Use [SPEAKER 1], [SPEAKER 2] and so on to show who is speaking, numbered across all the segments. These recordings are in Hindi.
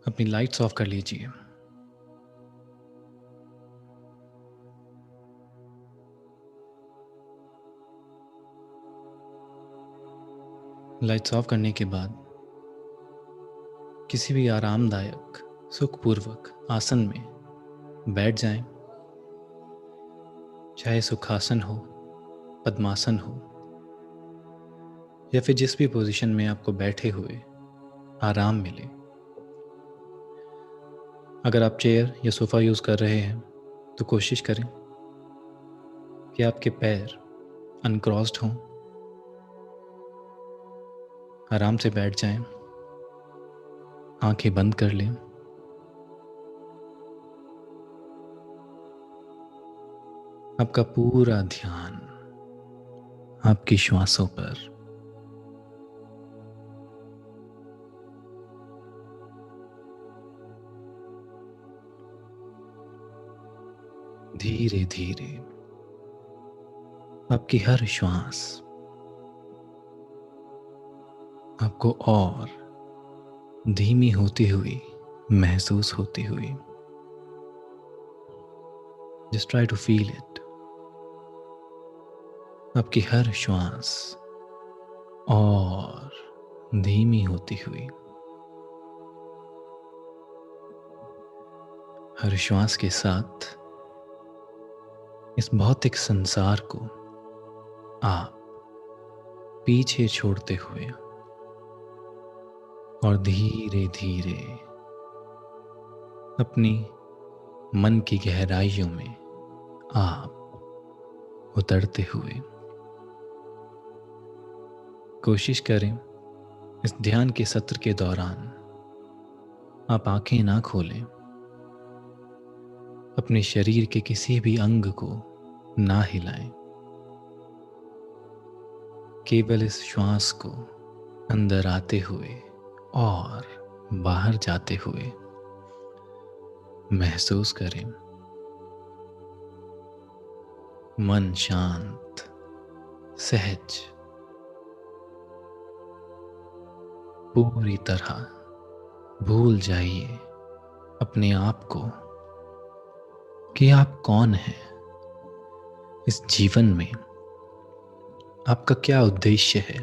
[SPEAKER 1] अपनी लाइट्स ऑफ कर लीजिए। लाइट्स ऑफ करने के बाद किसी भी आरामदायक सुखपूर्वक आसन में बैठ जाएं। चाहे सुखासन हो, पद्मासन हो, या फिर जिस भी पोजीशन में आपको बैठे हुए आराम मिले। अगर आप चेयर या सोफ़ा यूज़ कर रहे हैं तो कोशिश करें कि आपके पैर अनक्रॉस्ड हों। आराम से बैठ जाएं, आंखें बंद कर लें। आपका पूरा ध्यान आपकी श्वासों पर। धीरे धीरे आपकी हर श्वास आपको और धीमी होती हुई महसूस होती हुई। Just try to feel it. आपकी हर श्वास और धीमी होती हुई। हर श्वास के साथ इस भौतिक संसार को आप पीछे छोड़ते हुए और धीरे धीरे अपनी मन की गहराइयों में आप उतरते हुए। कोशिश करें इस ध्यान के सत्र के दौरान आप आंखें ना खोलें, अपने शरीर के किसी भी अंग को ना हिलाएं। केवल इस श्वास को अंदर आते हुए और बाहर जाते हुए महसूस करें। मन शांत, सहज, पूरी तरह भूल जाइए अपने आप को कि आप कौन हैं इस जीवन में। आपका क्या उद्देश्य है।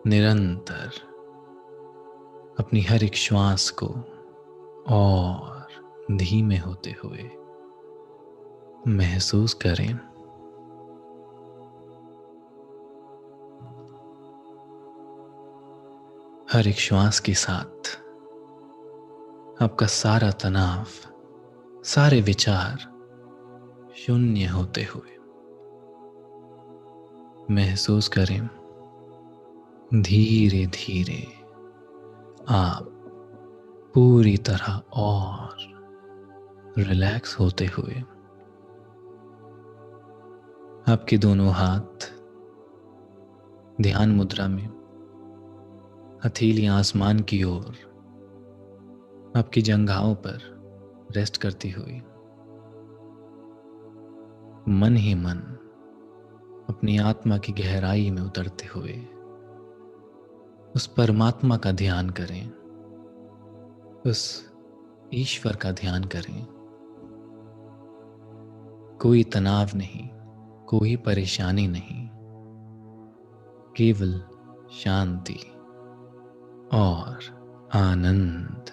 [SPEAKER 1] निरंतर अपनी हर एक श्वास को और धीमे होते हुए महसूस करें। हर एक श्वास के साथ आपका सारा तनाव, सारे विचार शून्य होते हुए महसूस करें। धीरे धीरे आप पूरी तरह और रिलैक्स होते हुए आपके दोनों हाथ ध्यान मुद्रा में, हथेलियां आसमान की ओर आपकी जंघाओं पर रेस्ट करती हुई मन ही मन अपनी आत्मा की गहराई में उतरते हुए उस परमात्मा का ध्यान करें, उस ईश्वर का ध्यान करें। कोई तनाव नहीं, कोई परेशानी नहीं, केवल शांति और आनंद।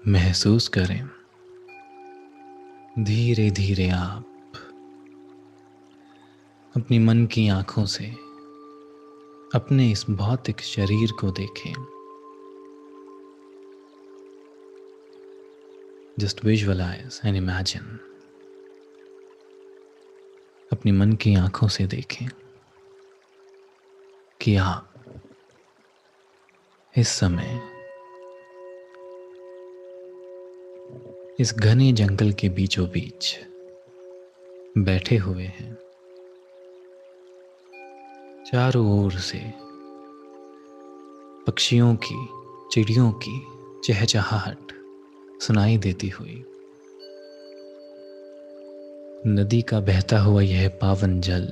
[SPEAKER 1] महसूस करें धीरे धीरे आप अपनी मन की आंखों से अपने इस भौतिक शरीर को देखें। Just visualise and imagine. अपनी मन की आंखों से देखें कि आप इस समय इस घने जंगल के बीचों बीच बैठे हुए हैं। चारों ओर से पक्षियों की, चिड़ियों की चहचहाहट सुनाई देती हुई नदी का बहता हुआ यह पावन जल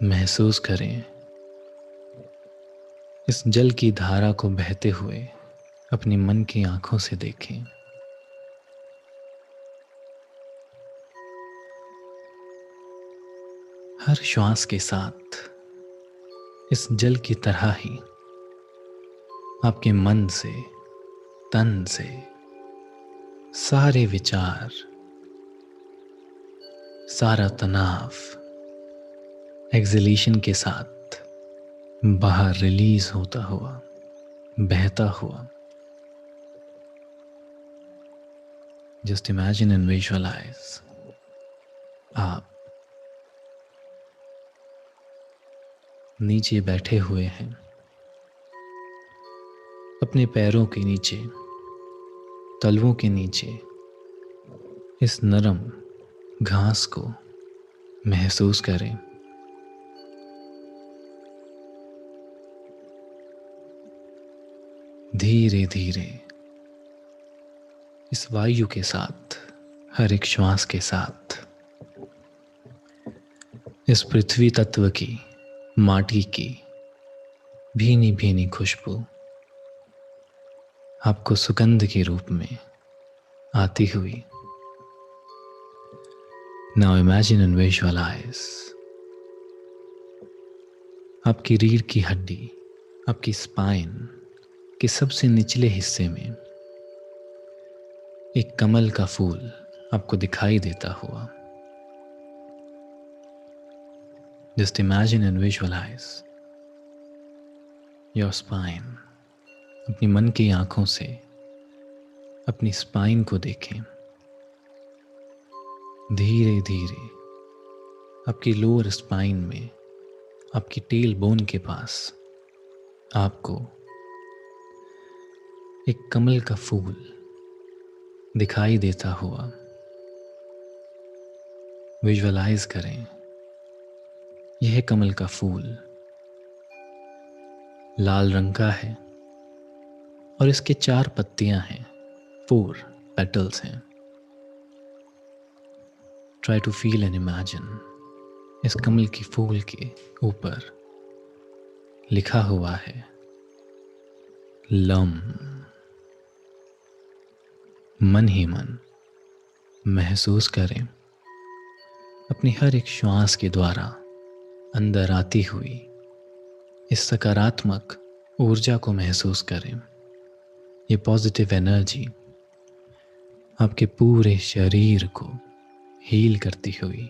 [SPEAKER 1] महसूस करें। इस जल की धारा को बहते हुए अपनी मन की आंखों से देखें। हर श्वास के साथ इस जल की तरह ही आपके मन से, तन से सारे विचार, सारा तनाव एक्सहेलेशन के साथ बाहर रिलीज होता हुआ, बहता हुआ। जस्ट इमेजिन एंड विजुअलाइज आप नीचे बैठे हुए हैं, अपने पैरों के नीचे, तलवों के नीचे इस नरम घास को महसूस करें। धीरे धीरे इस वायु के साथ, हर एक श्वास के साथ इस पृथ्वी तत्व की, माटी की भीनी भीनी खुशबू आपको सुगंध के रूप में आती हुई। नाउ इमेजिन एंड विजुअलाइज आपकी रीढ़ की हड्डी, आपकी स्पाइन के सबसे निचले हिस्से में एक कमल का फूल आपको दिखाई देता हुआ। Just imagine and visualise your spine. अपनी मन की आंखों से अपनी स्पाइन को देखें। धीरे धीरे आपकी लोअर स्पाइन में, आपकी टेल बोन के पास आपको एक कमल का फूल दिखाई देता हुआ विजुअलाइज करें। यह कमल का फूल लाल रंग का है और इसके 4 पत्तियां हैं, 4 पेटल्स हैं। Try to feel and imagine इस कमल की फूल के ऊपर लिखा हुआ है लम। मन ही मन महसूस करें, अपनी हर एक श्वास के द्वारा अंदर आती हुई इस सकारात्मक ऊर्जा को महसूस करें। ये पॉजिटिव एनर्जी आपके पूरे शरीर को हील करती हुई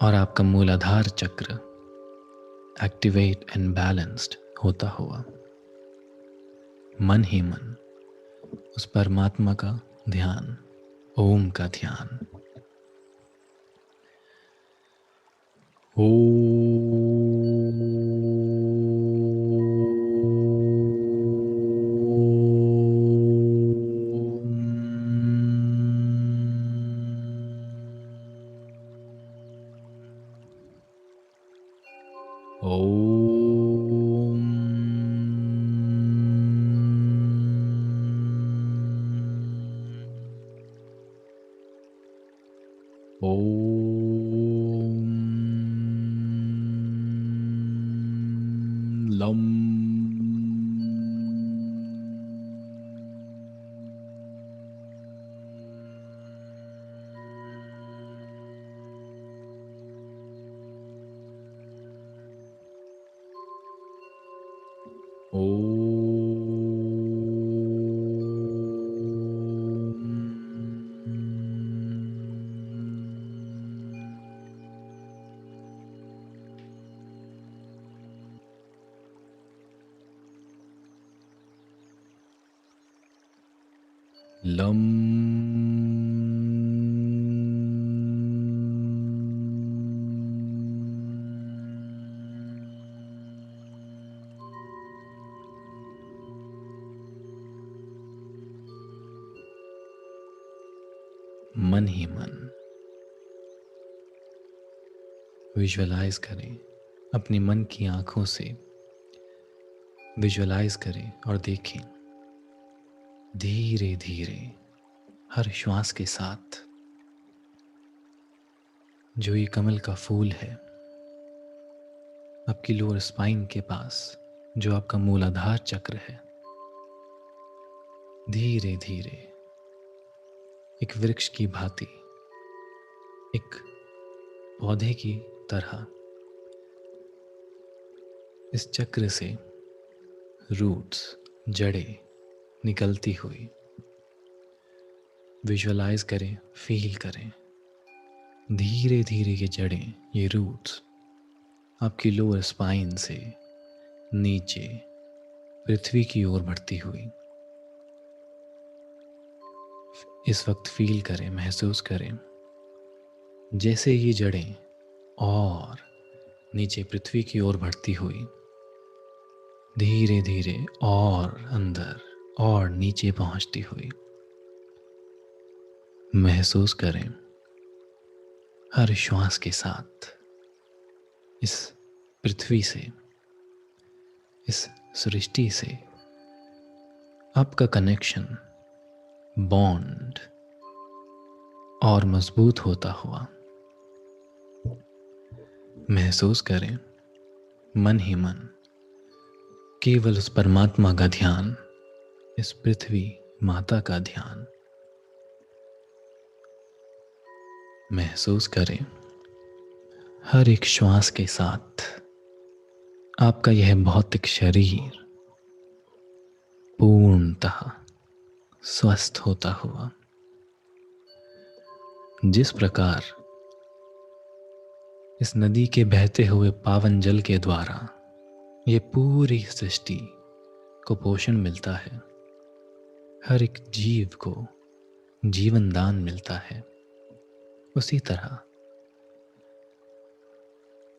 [SPEAKER 1] और आपका मूलाधार चक्र एक्टिवेट एंड बैलेंस्ड होता हुआ मन ही मन उस परमात्मा का ध्यान, ओम का ध्यान। लम। मन ही मन विजुअलाइज करें, अपनी मन की आंखों से विजुअलाइज करें और देखें धीरे धीरे हर श्वास के साथ जो ये कमल का फूल है आपकी लोअर स्पाइन के पास, जो आपका मूलाधार चक्र है, धीरे धीरे एक वृक्ष की भांति, एक पौधे की तरह इस चक्र से रूट्स, जड़ें निकलती हुई विजुअलाइज करें, फील करें। धीरे धीरे ये जड़ें, ये रूट्स आपकी लोअर स्पाइन से नीचे पृथ्वी की ओर बढ़ती हुई इस वक्त फील करें, महसूस करें जैसे ये जड़ें और नीचे पृथ्वी की ओर बढ़ती हुई धीरे धीरे और अंदर और नीचे पहुंचती हुई महसूस करें। हर श्वास के साथ इस पृथ्वी से, इस सृष्टि से आपका कनेक्शन, बॉन्ड और मजबूत होता हुआ महसूस करें। मन ही मन केवल उस परमात्मा का ध्यान, इस पृथ्वी माता का ध्यान महसूस करें। हर एक श्वास के साथ आपका यह भौतिक शरीर पूर्णतः स्वस्थ होता हुआ, जिस प्रकार इस नदी के बहते हुए पावन जल के द्वारा ये पूरी सृष्टि को पोषण मिलता है, हर एक जीव को जीवन दान मिलता है, उसी तरह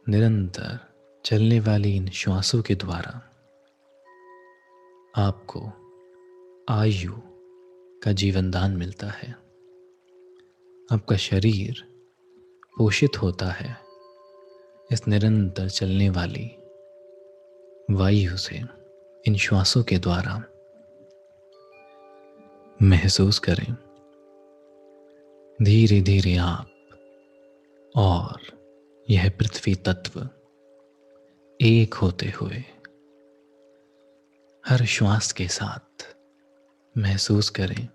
[SPEAKER 1] निरंतर चलने वाली इन श्वासों के द्वारा आपको आयु का जीवन दान मिलता है। आपका शरीर पोषित होता है इस निरंतर चलने वाली वायु से, इन श्वासों के द्वारा महसूस करें। धीरे धीरे आप और यह पृथ्वी तत्व एक होते हुए हर श्वास के साथ महसूस करें।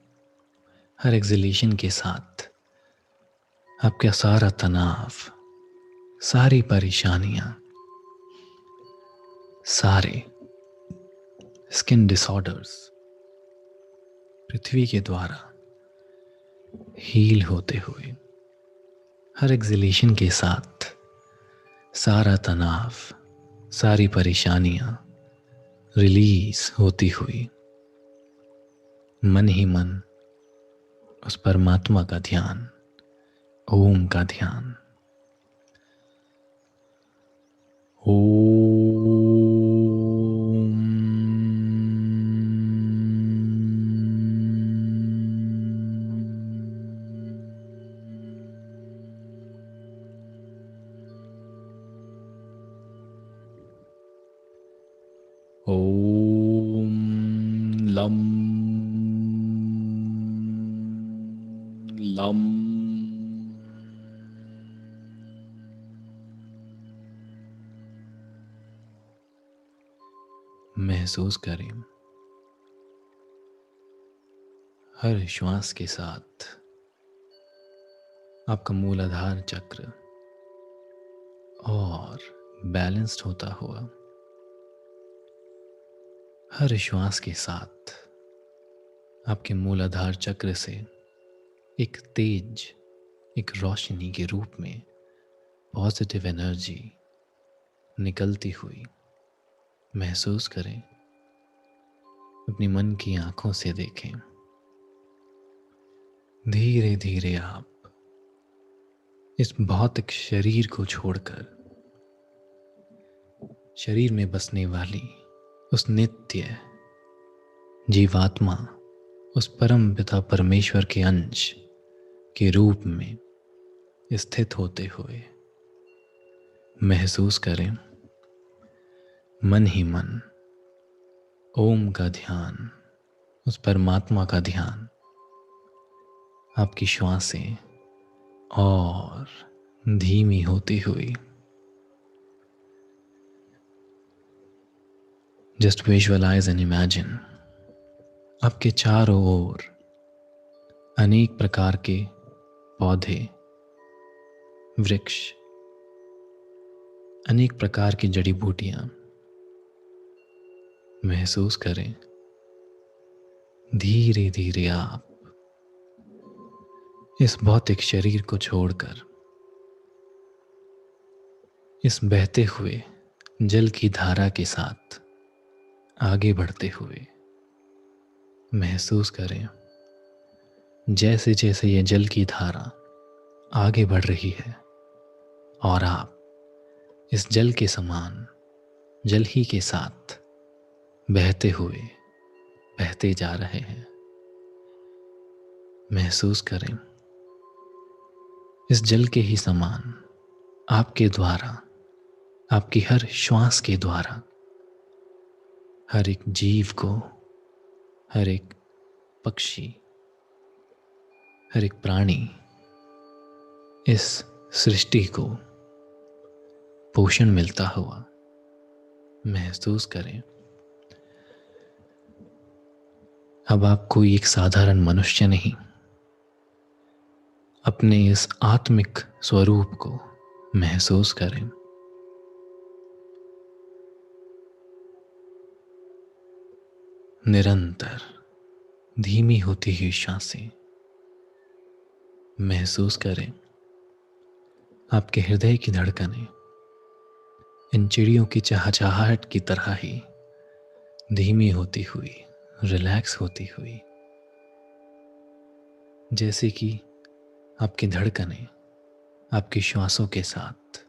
[SPEAKER 1] हर एक्सहेलेशन के साथ आपका सारा तनाव, सारी परेशानियां, सारे स्किन डिसऑर्डर्स पृथ्वी के द्वारा हील होते हुए, हर एक्सहेलेशन के साथ सारा तनाव, सारी परेशानियां रिलीज होती हुई मन ही मन उस परमात्मा का ध्यान, ओम का ध्यान। ओम लम लम महसूस करें। हर श्वास के साथ आपका मूलाधार चक्र और बैलेंस्ड होता हुआ, हर श्वास के साथ आपके मूलाधार चक्र से एक तेज, एक रोशनी के रूप में पॉजिटिव एनर्जी निकलती हुई महसूस करें। अपनी मन की आंखों से देखें। धीरे धीरे आप इस भौतिक शरीर को छोड़कर शरीर में बसने वाली उस नित्य जीवात्मा, उस परम पिता परमेश्वर के अंश के रूप में स्थित होते हुए महसूस करें। मन ही मन ओम का ध्यान, उस परमात्मा का ध्यान आपकी श्वासें और धीमी होती हुई। जस्ट विजुअलाइज एंड इमेजिन आपके चारों ओर अनेक प्रकार के पौधे, वृक्ष, अनेक प्रकार की जड़ी बूटियां महसूस करें। धीरे धीरे आप इस भौतिक शरीर को छोड़कर इस बहते हुए जल की धारा के साथ आगे बढ़ते हुए महसूस करें, जैसे जैसे ये जल की धारा आगे बढ़ रही है और आप इस जल के समान जल ही के साथ बहते हुए बहते जा रहे हैं। महसूस करें इस जल के ही समान आपके द्वारा, आपकी हर श्वास के द्वारा हर एक जीव को, हर एक पक्षी, हर एक प्राणी इस सृष्टि को पोषण मिलता हुआ महसूस करें। अब आप कोई एक साधारण मनुष्य नहीं, अपने इस आत्मिक स्वरूप को महसूस करें। निरंतर धीमी होती हुई सांसें महसूस करें। आपके हृदय की धड़कनें इन चिड़ियों की चहचहाहट की तरह ही धीमी होती हुई, रिलैक्स होती हुई, जैसे कि आपकी धड़कनें आपकी श्वासों के साथ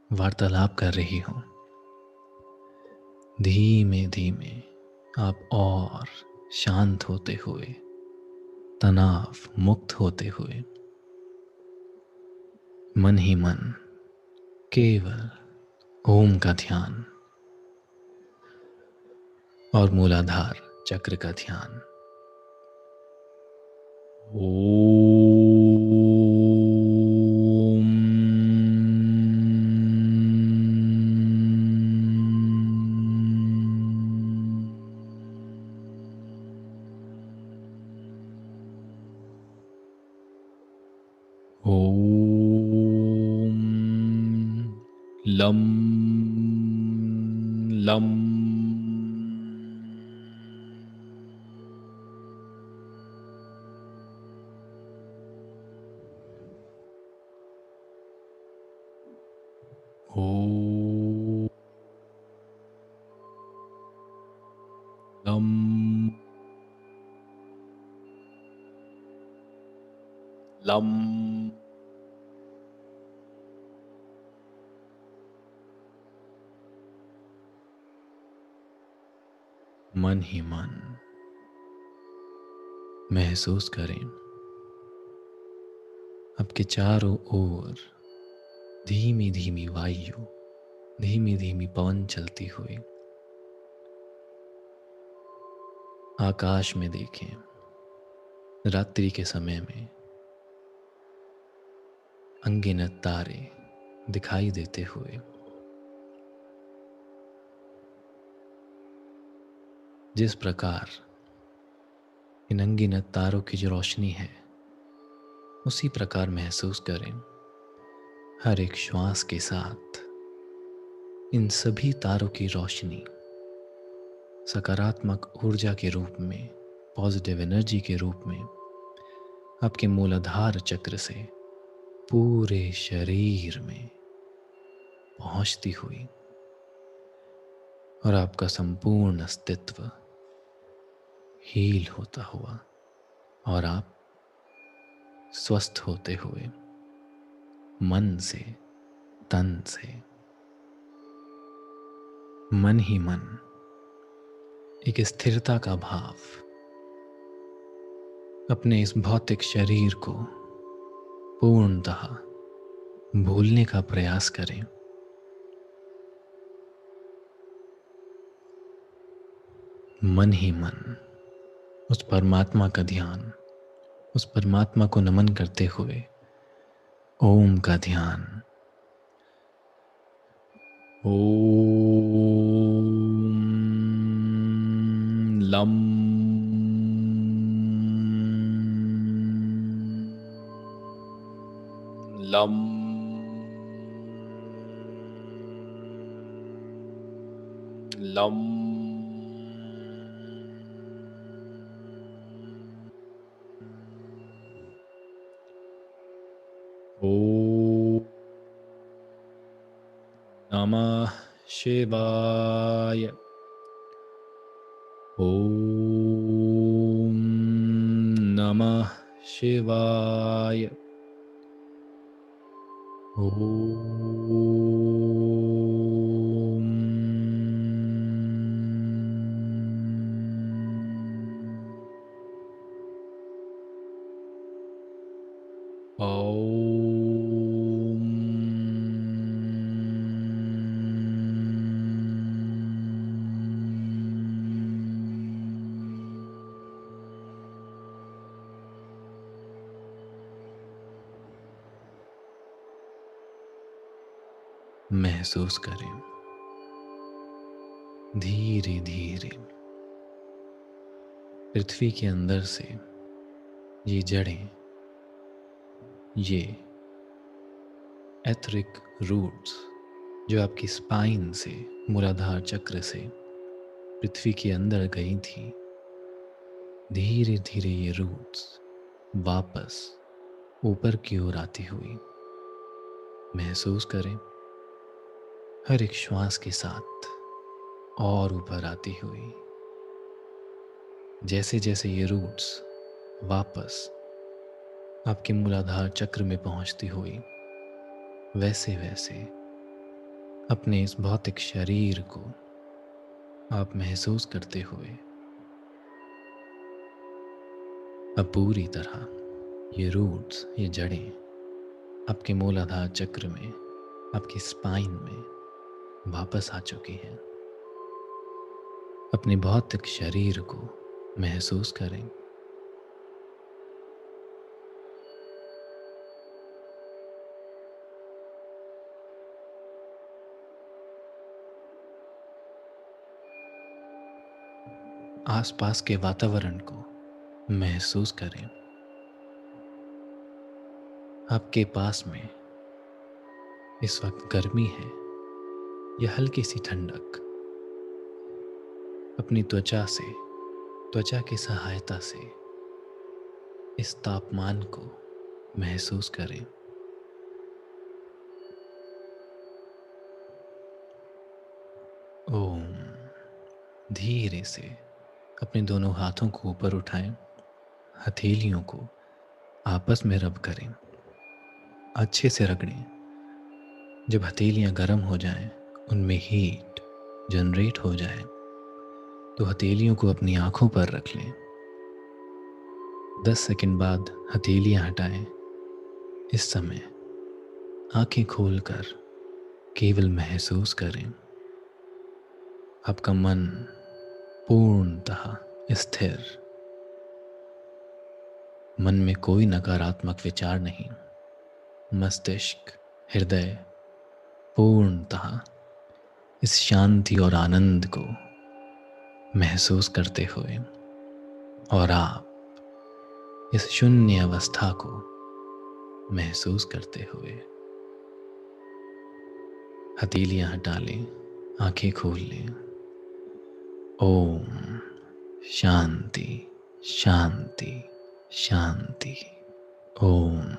[SPEAKER 1] वार्तालाप कर रही हों। धीमे धीमे आप और शांत होते हुए, तनाव मुक्त होते हुए, मन ही मन केवल ओम का ध्यान और मूलाधार चक्र का ध्यान। ओम। ओम लम लम। ओम लम लम। मन ही मन महसूस करें आपके चारों ओर धीमी धीमी वायु, धीमी धीमी पवन चलती हुई। आकाश में देखें, रात्रि के समय में अनगिनत तारे दिखाई देते हुए। जिस प्रकार इन अनगिनत तारों की जो रोशनी है, उसी प्रकार महसूस करें हर एक श्वास के साथ इन सभी तारों की रोशनी सकारात्मक ऊर्जा के रूप में, पॉजिटिव एनर्जी के रूप में आपके मूलाधार चक्र से पूरे शरीर में पहुंचती हुई और आपका संपूर्ण अस्तित्व हील होता हुआ और आप स्वस्थ होते हुए मन से, तन से, मन ही मन एक स्थिरता का भाव अपने इस भौतिक शरीर को पूर्णतः भूलने का प्रयास करें। मन ही मन उस परमात्मा का ध्यान, उस परमात्मा को नमन करते हुए ओम का ध्यान। ओम लम लम लम ओम नमः शिवाय। ओम नमः शिवाय। ओम ओम महसूस करें धीरे धीरे पृथ्वी के अंदर से ये जड़ें, ये एथरिक रूट्स जो आपकी स्पाइन से, मूलाधार चक्र से पृथ्वी के अंदर गई थी, धीरे धीरे ये रूट्स वापस ऊपर की ओर आती हुई महसूस करें। हर एक श्वास के साथ और ऊपर आती हुई, जैसे जैसे ये रूट्स वापस आपके मूलाधार चक्र में पहुंचती हुई, वैसे वैसे अपने इस भौतिक शरीर को आप महसूस करते हुए अब पूरी तरह ये रूट्स, ये जड़ें आपके मूलाधार चक्र में, आपकी स्पाइन में वापस आ चुकी हैं। अपने भौतिक शरीर को महसूस करें। आसपास के वातावरण को महसूस करें। आपके पास में इस वक्त गर्मी है या हल्की सी ठंडक। अपनी त्वचा से, त्वचा की सहायता से इस तापमान को महसूस करें। ओम। धीरे से अपने दोनों हाथों को ऊपर उठाएं, हथेलियों को आपस में रब करें, अच्छे से रगड़ें। जब हथेलियां गर्म हो जाएं, उनमें हीट जनरेट हो जाए तो हथेलियों को अपनी आंखों पर रख लें। 10 सेकंड बाद हथेलियां हटाएं। इस समय आंखें खोलकर केवल महसूस करें। आपका मन पूर्णतः स्थिर, मन में कोई नकारात्मक विचार नहीं। मस्तिष्क, हृदय पूर्णतः इस शांति और आनंद को महसूस करते हुए, और आप इस शून्य अवस्था को महसूस करते हुए हथेलियां हटा लें, आंखें खोल लें। ओम शांति शांति शांति। ओम।